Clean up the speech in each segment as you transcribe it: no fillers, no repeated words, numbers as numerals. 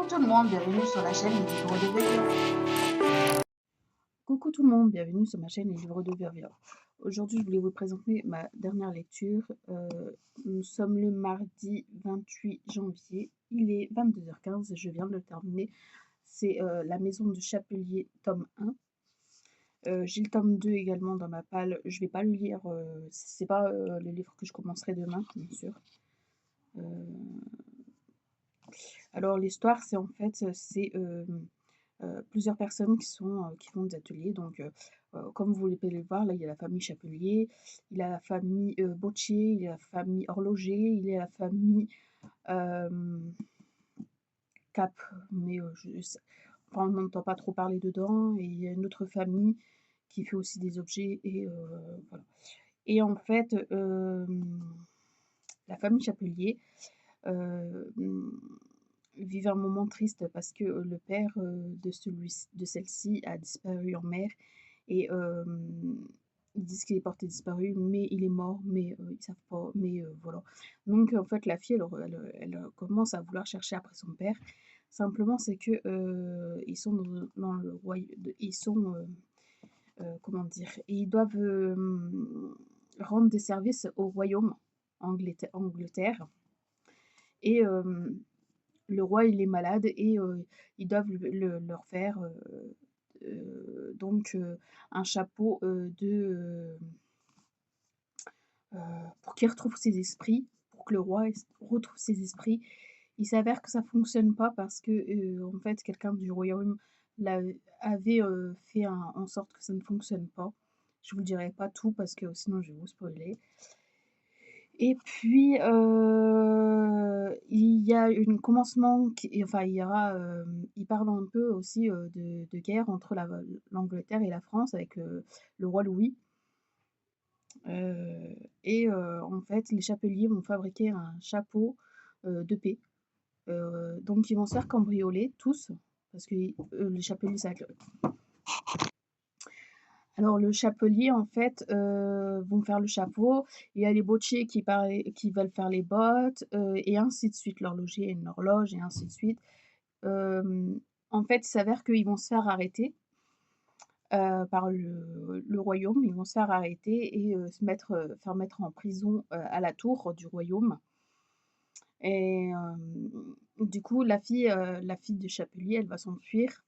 Coucou tout le monde, bienvenue sur la chaîne Les Livres de Verviers. Coucou tout le monde, bienvenue sur ma chaîne Les Livres de Verviers. Aujourd'hui, je voulais vous présenter ma dernière lecture. Nous sommes le mardi 28 janvier, il est 22h15 et je viens de le terminer. C'est La Maison de Chapelier, tome 1. J'ai le tome 2 également dans ma palle. Je vais pas le lire, c'est pas le livre que je commencerai demain, bien sûr. Alors l'histoire, c'est en fait, plusieurs personnes qui font des ateliers. Donc, comme vous pouvez le voir, là, il y a la famille Chapelier, il y a la famille, Bottier, il y a la famille Horloger, il y a la famille, hem, Cap, mais, je sais enfin, on n'entend pas trop parler dedans, et il y a une autre famille qui fait aussi des objets, et voilà. Et en fait, la famille Chapelier, hem vivent un moment triste parce que, le père, de celle-ci a disparu en mer, et ils disent qu'il est porté disparu, mais il est mort, mais ils savent pas, mais voilà. Donc en fait, la fille, elle commence à vouloir chercher après son père. Simplement, c'est que, ils sont dans le royaume, ils sont, comment dire? Ils doivent, rendre des services au royaume Angleterre, et le roi, il est malade, et ils doivent leur faire, donc un chapeau, pour qu'il retrouve ses esprits, pour que le roi retrouve ses esprits. Il s'avère que ça fonctionne pas parce que, en fait, quelqu'un du royaume l'a avait, fait en sorte que ça ne fonctionne pas. Je vous dirai pas tout parce que sinon je vais vous spoiler. Et puis, il y a un commencement il y aura, ils parlent un peu aussi, de guerre entre l'Angleterre et la France avec, le roi Louis. Et en fait, les chapeliers vont fabriquer un chapeau, de paix. Donc ils vont se faire cambrioler tous, parce que, les chapeliers, ça va être alors le chapelier, en fait, vont faire le chapeau. Il y a les bottiers qui veulent faire les bottes, et ainsi de suite. L'horloger a une horloge, et ainsi de suite. En fait, il s'avère qu'ils vont se faire arrêter, par le royaume. Ils vont se faire arrêter et faire mettre en prison, à la tour du royaume. Et du coup, la fille du chapelier, elle va s'enfuir,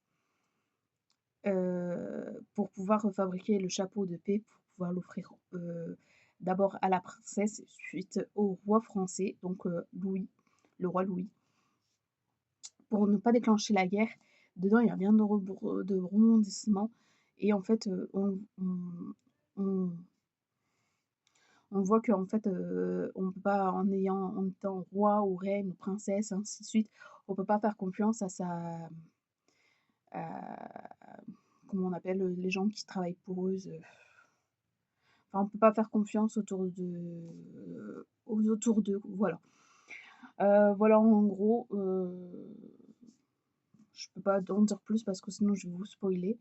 pour pouvoir fabriquer le chapeau de paix, pour pouvoir l'offrir, d'abord à la princesse, suite au roi français, donc Louis, le roi Louis, pour ne pas déclencher la guerre. Dedans, il y a bien de rebondissements, et en fait, on on voit qu'en fait, on peut pas, en étant roi ou reine ou princesse, ainsi de suite, on peut pas faire confiance à comment on appelle, les gens qui travaillent pour eux, enfin, on peut pas faire confiance aux autour d'eux, voilà. Voilà en gros, je peux pas en dire plus parce que sinon je vais vous spoiler.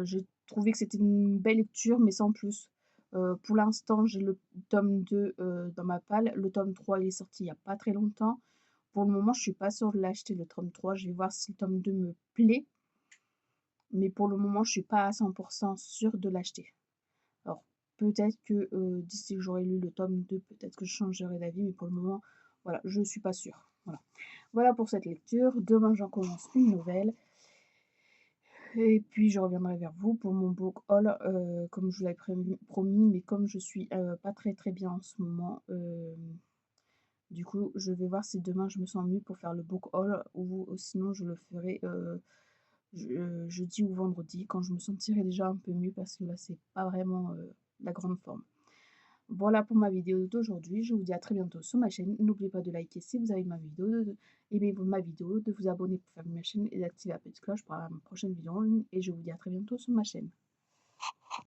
J'ai trouvé que c'était une belle lecture, mais sans plus. Pour l'instant, j'ai le tome 2, dans ma palle. Le tome 3, il est sorti il y a pas très longtemps. Pour le moment, je suis pas sûre de l'acheter, le tome 3. Je vais voir si le tome 2 me plaît, mais pour le moment, je suis pas à 100 sûre de l'acheter. Alors peut-être que, d'ici que j'aurai lu le tome 2, peut-être que je changerai d'avis, mais pour le moment, voilà, je suis pas sûre. Voilà. Voilà pour cette lecture. Demain, j'en commence une nouvelle. Et puis je reviendrai vers vous pour mon book haul, comme je vous l'avais promis, mais comme je suis, pas très, très bien en ce moment, du coup, je vais voir si demain je me sens mieux pour faire le book haul, ou sinon je le ferai, jeudi ou vendredi quand je me sentirai déjà un peu mieux, parce que là, c'est pas vraiment, la grande forme. Voilà pour ma vidéo d'aujourd'hui, je vous dis à très bientôt sur ma chaîne. N'oubliez pas de liker si vous avez ma vidéo, aimer ma vidéo, de vous abonner pour faire ma chaîne et d'activer la petite cloche pour avoir ma prochaine vidéo en ligne, et je vous dis à très bientôt sur ma chaîne.